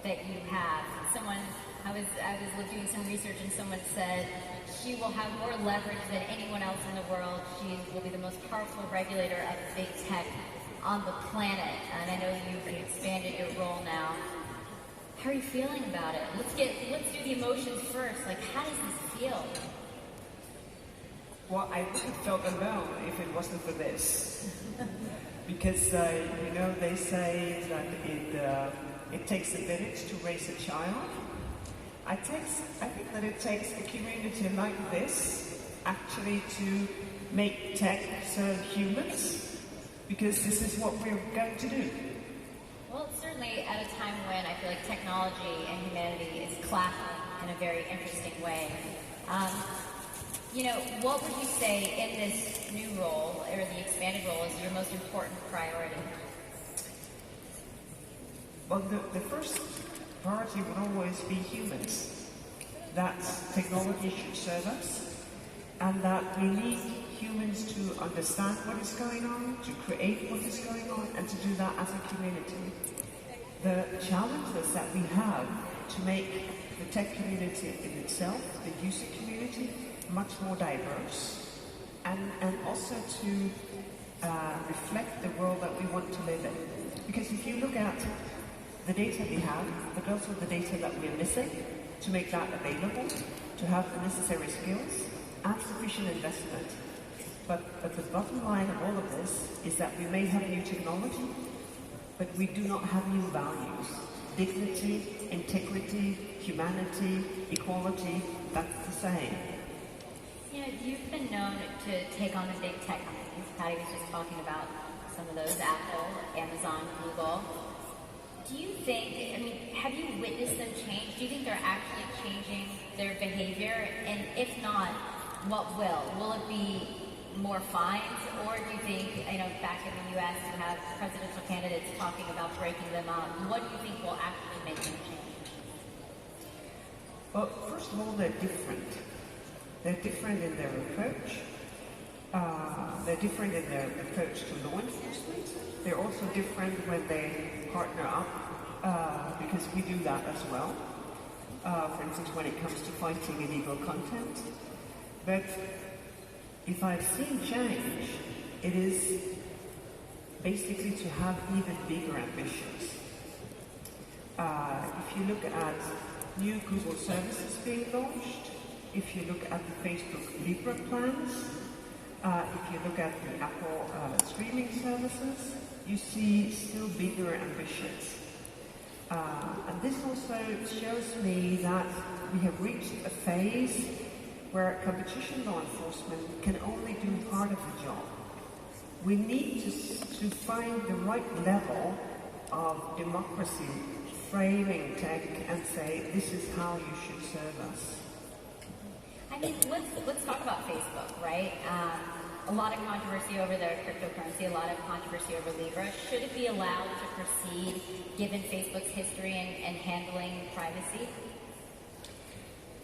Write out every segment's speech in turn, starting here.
that you have. I was doing some research and someone said she will have more leverage than anyone else in the world. She will be the most powerful regulator of big tech on the planet. And I know you've expanded your role now. How are you feeling about it? Let's do the emotions first. Like, how does this feel? Well, I would have felt alone if it wasn't for this. Because, they say that it takes a village to raise a child. I think that it takes a community like this actually to make tech serve humans, because this is what we're going to do. Well, certainly at a time when I feel like technology and humanity is clashing in a very interesting way. What would you say in this new role, or the expanded role, is your most important priority? Well, the first priority would always be humans. That technology should serve us, and that we need humans to understand what is going on, to create what is going on, and to do that as a community. The challenges that we have to make the tech community in itself, the user community, much more diverse, and also to reflect the world that we want to live in. Because if you look at the data we have, but also the data that we're missing, to make that available, to have the necessary skills and sufficient investment. But the bottom line of all of this is that we may have new technology, but we do not have new values. Dignity, integrity, humanity, equality, that's the same. You've been known to take on the big tech companies. Patty was just talking about some of those, Apple, Amazon, Google. Do you think, have you witnessed them change? Do you think they're actually changing their behavior? And if not, what will? Will it be more fines? Or do you think, back in the U.S. you have presidential candidates talking about breaking them up. What do you think will actually make them change? Well, first of all, they're different. They're different in their approach. They're different in their approach to law enforcement. They're also different when they partner up, because we do that as well. For instance, when it comes to fighting illegal content. But if I've seen change, it is basically to have even bigger ambitions. If you look at new Google services being launched, if you look at the Facebook Libra plans, if you look at the Apple streaming services, you see still bigger ambitions. And this also shows me that we have reached a phase where competition law enforcement can only do part of the job. We need to find the right level of democracy, framing tech, and say, this is how you should serve us. Let's talk about Facebook, right? A lot of controversy over their cryptocurrency, a lot of controversy over Libra. Should it be allowed to proceed, given Facebook's history and handling privacy?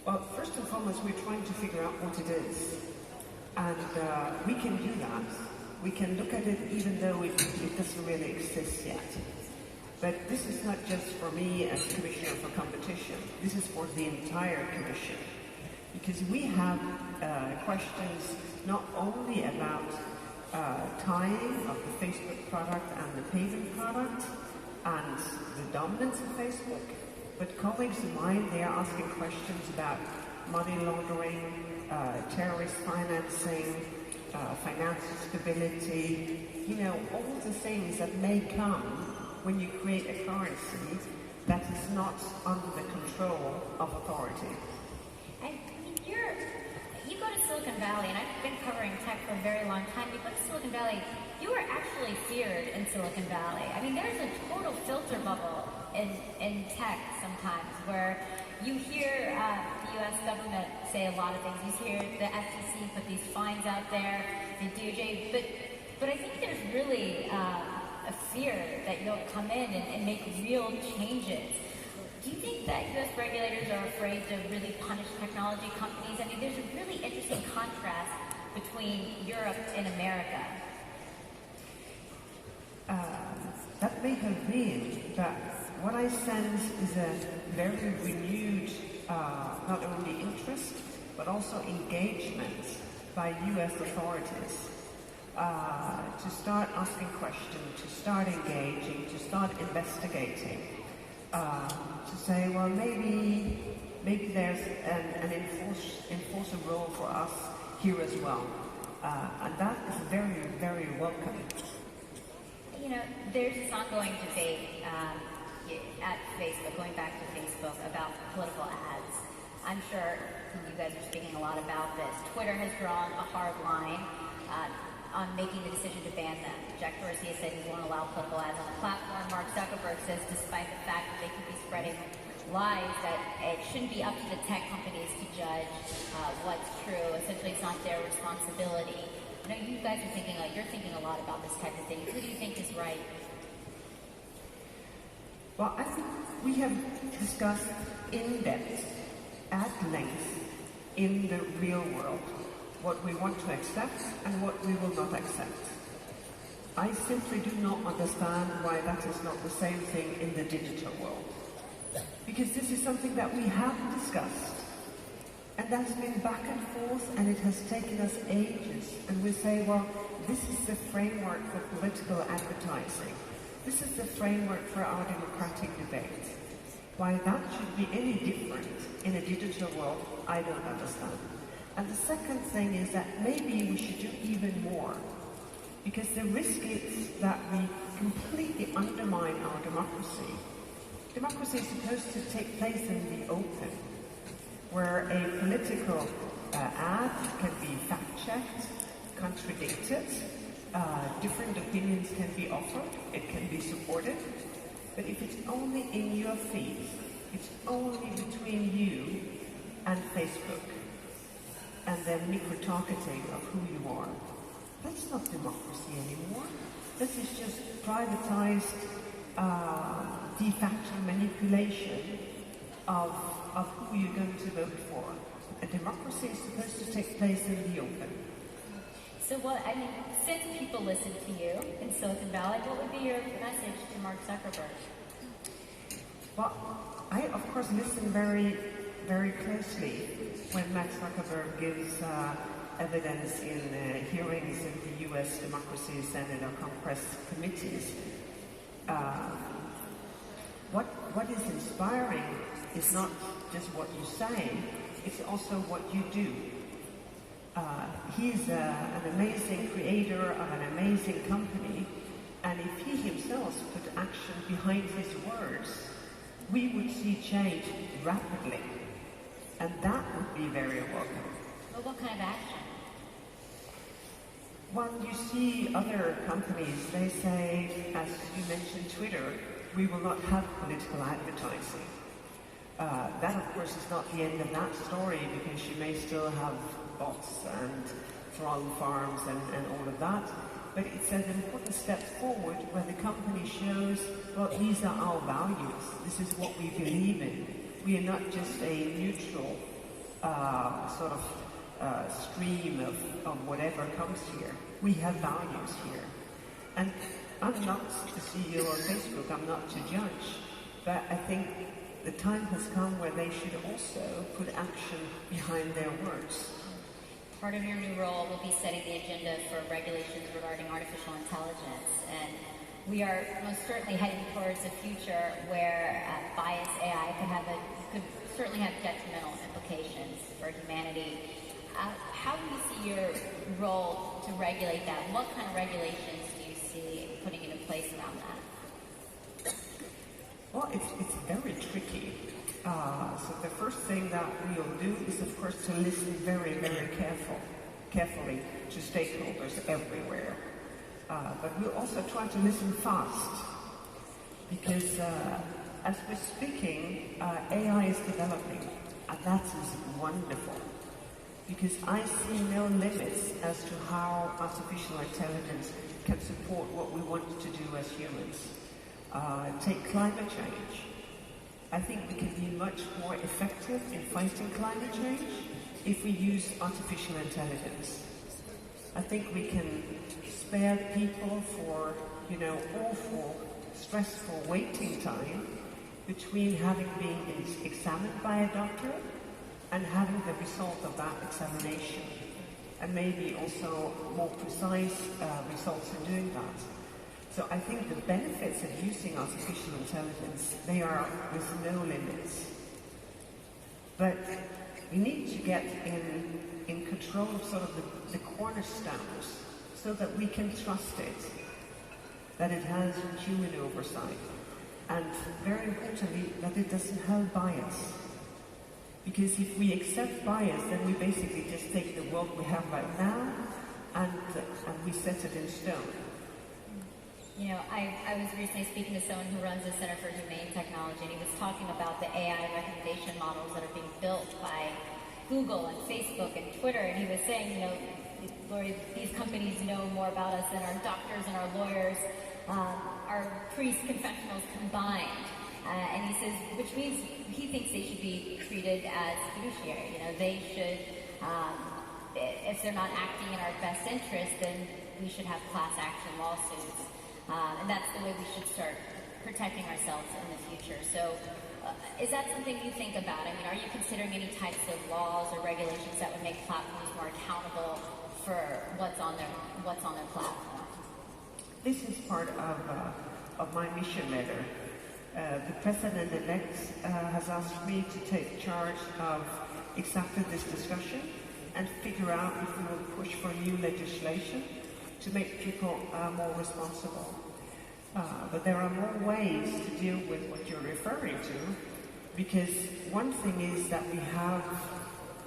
Well, first and foremost, we're trying to figure out what it is. And we can do that. We can look at it even though it doesn't really exist yet. But this is not just for me as Commissioner for Competition. This is for the entire Commission. Because we have questions not only about tying of the Facebook product and the payment product and the dominance of Facebook, but colleagues of mine, they are asking questions about money laundering, terrorist financing, financial stability, all the things that may come when you create a currency that is not under the control of authority. You go to Silicon Valley, and I've been covering tech for a very long time. You go to Silicon Valley, you are actually feared in Silicon Valley. There's a total filter bubble in tech sometimes where you hear the U.S. government say a lot of things. You hear the FTC put these fines out there, the DOJ, but I think there's really a fear that you'll come in and make real changes. Do you think that U.S. regulators are afraid to really punish technology companies? There's a really interesting contrast between Europe and America. That may have been, but what I sense is a very renewed, not only interest, but also engagement by US authorities to start asking questions, to start engaging, to start investigating, to say, well, maybe there's an enforcer role for us here as well. And that is very, very welcome. You know, there's this ongoing debate at Facebook, going back to Facebook, about political ads. I'm sure you guys are speaking a lot about this. Twitter has drawn a hard line on making the decision to ban them. Jack Dorsey has said he won't allow political ads on the platform. Mark Zuckerberg says despite the fact that they could be spreading lies, that it shouldn't be up to the tech companies to judge what's true. Essentially, it's not their responsibility. I know you guys are thinking, you're thinking a lot about this type of thing. Who do you think is right? Well, I think we have discussed in depth, at length, in the real world, what we want to accept and what we will not accept. I simply do not understand why that is not the same thing in the digital world. Because this is something that we have discussed, and that's been back and forth, and it has taken us ages. And we say, well, this is the framework for political advertising. This is the framework for our democratic debate. Why that should be any different in a digital world, I don't understand. And the second thing is that maybe we should do even more. Because the risk is that we completely undermine our democracy. Democracy is supposed to take place in the open, where a political ad can be fact-checked, contradicted, different opinions can be offered, it can be supported. But if it's only in your feed, it's only between you and Facebook, and then micro-targeting of who you are, that's not democracy anymore. This is just privatized de facto manipulation of who you're going to vote for. A democracy is supposed to take place in the open. So since people listen to you in Silicon Valley, what would be your message to Mark Zuckerberg? Well, I of course listen very, very closely when Mark Zuckerberg gives evidence in hearings in the US Democracy Senate or Congress committees. What is inspiring is not just what you say, it's also what you do. He's an amazing creator of an amazing company, and if he himself put action behind his words, we would see change rapidly, and that would be very welcome. Well, what kind of action? When you see other companies, they say, as you mentioned Twitter, we will not have political advertising. That, of course, is not the end of that story, because you may still have bots and troll farms and all of that. But it's an important step forward where the company shows, well, these are our values. This is what we believe in. We are not just a neutral stream of whatever comes here. We have values here. And I'm not the CEO of Facebook, I'm not to judge, but I think the time has come where they should also put action behind their words. Part of your new role will be setting the agenda for regulations regarding artificial intelligence, and we are most certainly heading towards a future where biased AI could certainly have detrimental implications for humanity. How do you see your role to regulate that? What kind of regulations do you see putting into place around that? Well, it's very tricky. So the first thing that we'll do is, of course, to listen very, very carefully to stakeholders everywhere. But we'll also try to listen fast, because as we're speaking, AI is developing, and that is wonderful. Because I see no limits as to how artificial intelligence can support what we want to do as humans. Take climate change. I think we can be much more effective in fighting climate change if we use artificial intelligence. I think we can spare people for, awful, stressful waiting time between having been examined by a doctor and having the result of that examination, and maybe also more precise results in doing that. So I think the benefits of using artificial intelligence, they are with no limits. But we need to get in control of sort of the cornerstones so that we can trust it, that it has human oversight, and very importantly, that it doesn't have bias. Because if we accept bias, then we basically just take the world we have right now and we set it in stone. You know, I was recently speaking to someone who runs the Center for Humane Technology, and he was talking about the AI recommendation models that are being built by Google and Facebook and Twitter, and he was saying, you know, Lori, these companies know more about us than our doctors and our lawyers, our priests, confessionals combined. And he says, which means he thinks they should be treated as fiduciary. You know, they should, if they're not acting in our best interest, then we should have class action lawsuits. And that's the way we should start protecting ourselves in the future. So is that something you think about? I mean, are you considering any types of laws or regulations that would make platforms more accountable for what's on their platform? This is part of my mission letter. The President-elect has asked me to take charge of exactly this discussion and figure out if we will push for new legislation to make people more responsible. But there are more ways to deal with what you're referring to, because one thing is that we have,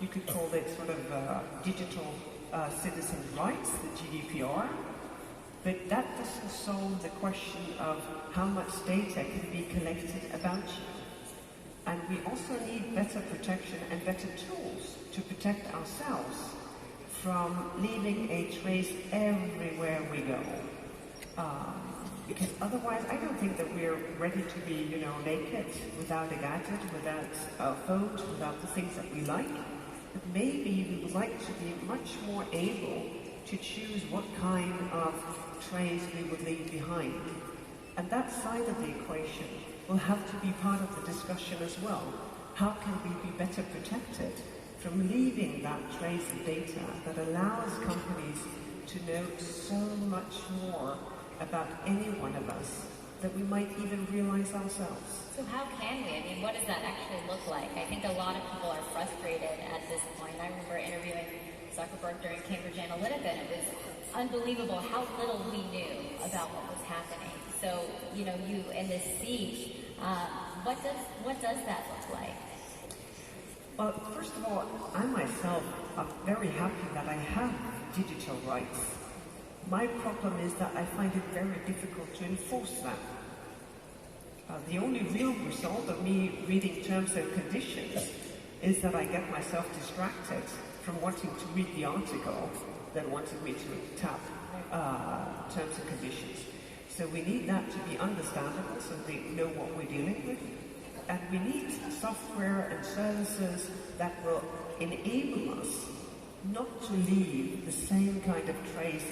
you could call it sort of digital citizen rights, the GDPR, but that doesn't solve the question of how much data can be collected about you. And we also need better protection and better tools to protect ourselves from leaving a trace everywhere we go. Because otherwise, I don't think that we're ready to be, you know, naked, without a gadget, without a phone, without the things that we like. But maybe we would like to be much more able to choose what kind of trace we would leave behind. And that side of the equation will have to be part of the discussion as well. How can we be better protected from leaving that trace of data that allows companies to know so much more about any one of us that we might even realize ourselves? So how can we? I mean, what does that actually look like? I think a lot of people are frustrated at this point. I remember interviewing Zuckerberg during Cambridge Analytica, and it was unbelievable how little we knew about what was happening. So, you know, you in this siege, what does that look like? Well, first of all, I myself am very happy that I have digital rights. My problem is that I find it very difficult to enforce them. The only real result of me reading terms and conditions is that I get myself distracted from wanting to read the article that wanted me to tap terms and conditions. So we need that to be understandable so they know what we're dealing with. And we need software and services that will enable us not to leave the same kind of trace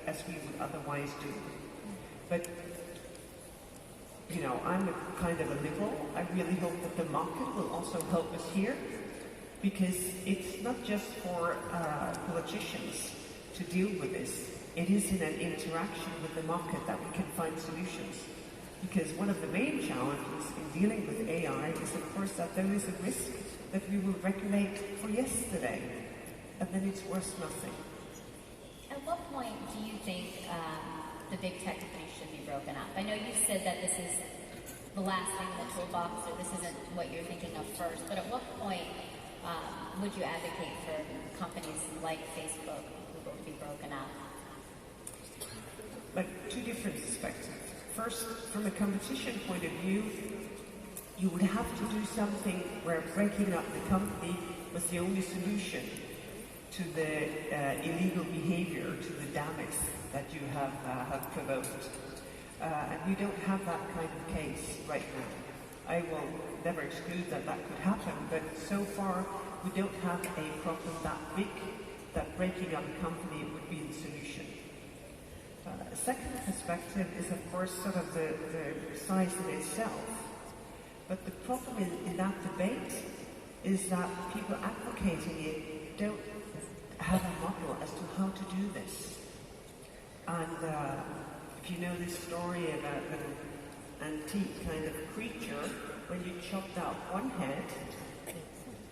as we would otherwise do. But, you know, I'm a kind of a liberal. I really hope that the market will also help us here, because it's not just for politicians to deal with this. It is in an interaction with the market that we can find solutions. Because one of the main challenges in dealing with AI is, of course, that there is a risk that we will regulate for yesterday, and then it's worth nothing. At what point do you think the big tech companies should be broken up? I know you said that this is the last thing in the toolbox, or this isn't what you're thinking of first, but at what point would you advocate for companies like Facebook, Google to be broken up? Like, two different perspectives. First, from a competition point of view, you would have to do something where breaking up the company was the only solution to the illegal behavior, to the damage that you have provoked. And we don't have that kind of case right now. I will never exclude that that could happen, but so far we don't have a problem that big that breaking up a company would be the solution. The second perspective is, of course, sort of the size in itself. But the problem in that debate is that people advocating it don't have a model as to how to do this. And if you know this story about an antique kind of creature, when you chopped out one head,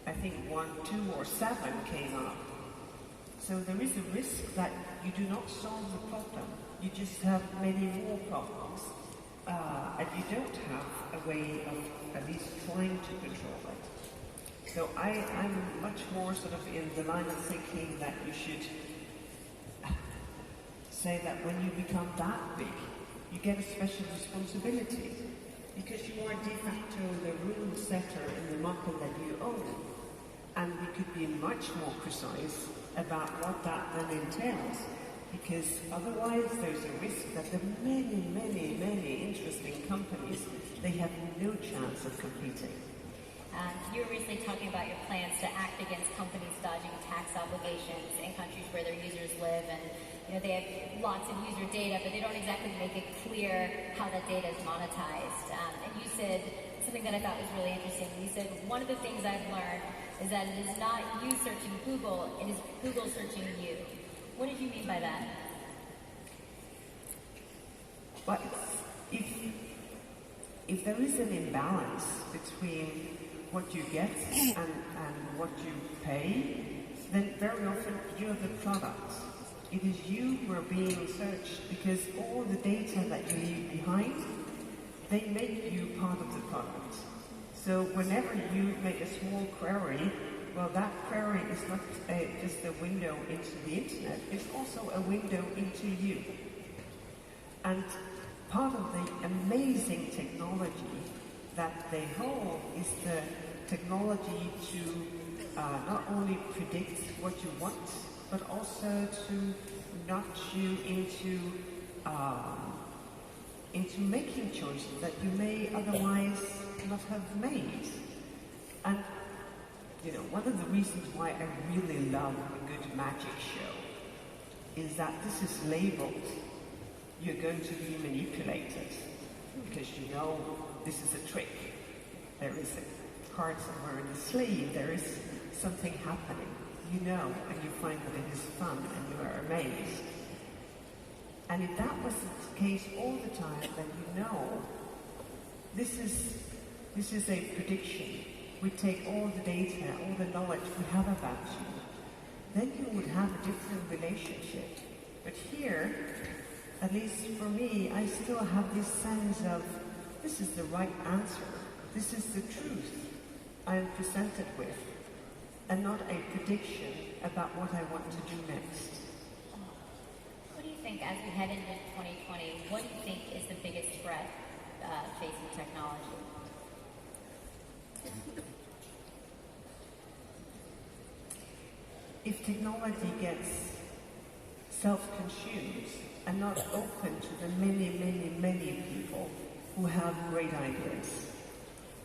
I think 1, 2, or 7 came up. So there is a risk that you do not solve the problem. You just have many more problems, and you don't have a way of at least trying to control it. So I'm much more sort of in the line of thinking that you should say that when you become that big, you get a special responsibility, because you are de facto the rule setter in the market that you own. And we could be much more precise about what that then entails, because otherwise there's a risk that the many interesting companies, they have no chance of competing. You were recently talking about your plans to act against companies dodging tax obligations in countries where their users live, and they have lots of user data, but they don't exactly make it clear how that data is monetized. And you said something that I thought was really interesting. You said, one of the things I've learned is that it is not you searching Google, it is Google searching you. What did you mean by that? But if there is an imbalance between what you get and what you pay, then very often you're the product. It is you who are being searched, because all the data that you leave behind, they make you part of the product. So whenever you make a small query, well, that query is not just a window into the internet, it's also a window into you. And part of the amazing technology that they hold is the technology to not only predict what you want, but also to nudge you into making choices that you may otherwise not have made. And one of the reasons why I really love a good magic show is that this is labeled. You're going to be manipulated, because this is a trick. There is a card somewhere in the sleeve. There is something happening. And you find that it is fun, and you are amazed. And if that was the case all the time, then this is a prediction. We take all the data, all the knowledge we have about you, then you would have a different relationship. But here, at least for me, I still have this sense of, this is the right answer. This is the truth I am presented with, and not a prediction about what I want to do next. What do you think, as we head into 2020, what do you think is the biggest threat facing technology? If technology gets self-consumed and not open to the many people who have great ideas.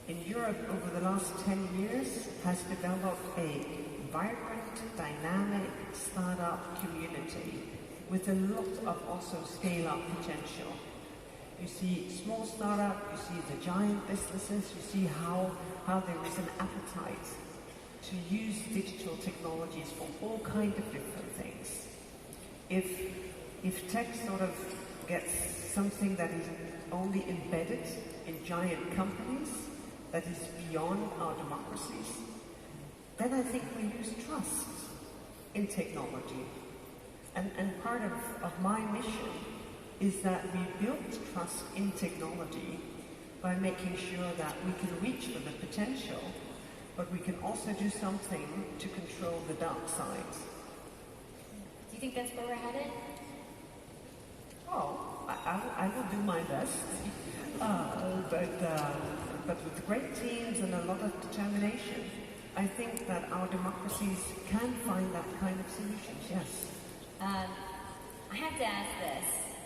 In Europe, over the last 10 years, has developed a vibrant, dynamic startup community with a lot of also scale-up potential. You see small startup, you see the giant businesses, you see how there is an appetite to use digital technologies for all kinds of different things. If tech sort of gets something that is only embedded in giant companies, that is beyond our democracies, then I think we lose trust in technology. And part of my mission is that we build trust in technology by making sure that we can reach for the potential, but we can also do something to control the dark sides. Do you think that's where we're headed? Oh, I will do my best, but with great teams and a lot of determination, I think that our democracies can find that kind of solutions, yes. I have to ask this,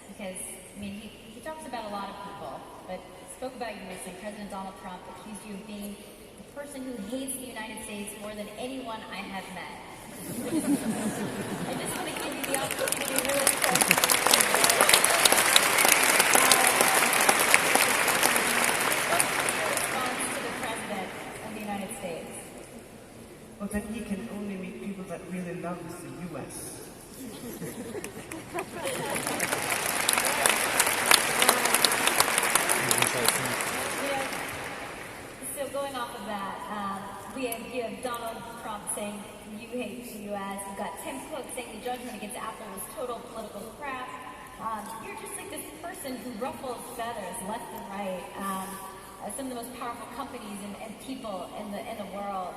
because, he talks about a lot of people, but spoke about you recently. President Donald Trump accused you of being the person who hates the United States more than anyone I have met. I just want to give you the opportunity really quick. Response to then he can only meet people that really love the U.S. So going off of that, you have Donald Trump saying you hate the U.S. You've got Tim Cook saying the judgment against Apple was total political crap. You're just like this person who ruffles feathers left and right. Some of the most powerful companies and people in the world.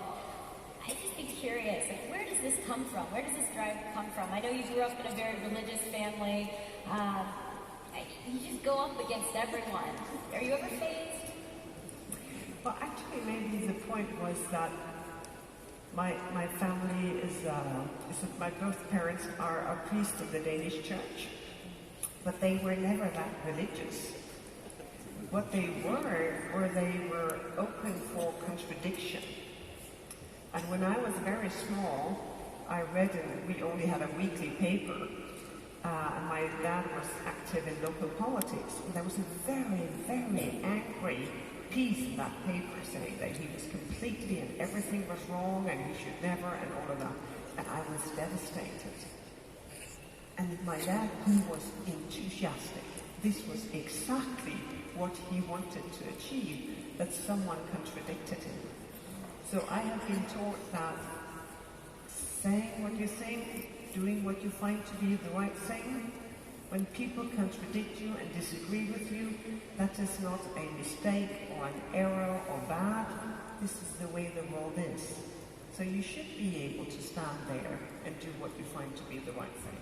I'd just be curious, like, where does this come from? Where does this drive come from? I know you grew up in a very religious family. You just go up against everyone. Are you ever fazed? Well, actually, maybe the point was that my family my both parents are priests of the Danish church, but they were never that religious. What they were open for contradiction. And when I was very small, I read, and we only had a weekly paper, and my dad was active in local politics. And there was a very, very angry piece in that paper saying that he was completely and everything was wrong and he should never and all of that. And I was devastated. And my dad, he was enthusiastic. This was exactly what he wanted to achieve, that someone contradicted him. So I have been taught that saying what you think, doing what you find to be the right thing, when people contradict you and disagree with you, that is not a mistake or an error or bad. This is the way the world is. So you should be able to stand there and do what you find to be the right thing.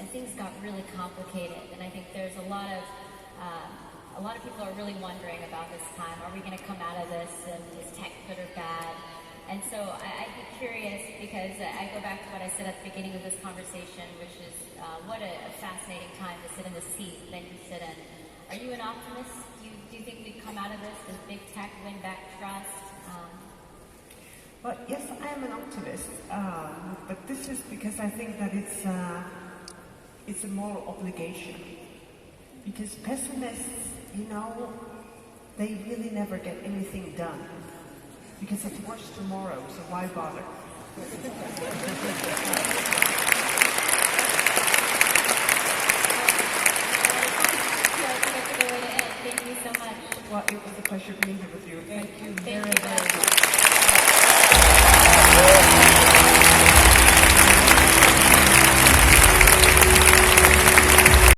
Things got really complicated, and I think there's a lot of people are really wondering about this time. Are we going to come out of this, and is tech good or bad? And so I'd be curious, because I go back to what I said at the beginning of this conversation, which is what a fascinating time to sit in the seat that you sit in. Are you an optimist? Do you think we come out of this? Does big tech win back trust? Well, yes, I am an optimist, but this is because I think that it's a moral obligation. Because pessimists, they really never get anything done. Because it's worse tomorrow, so why bother? Thank you so much. Well, it was a pleasure being here with you. Thank you very much.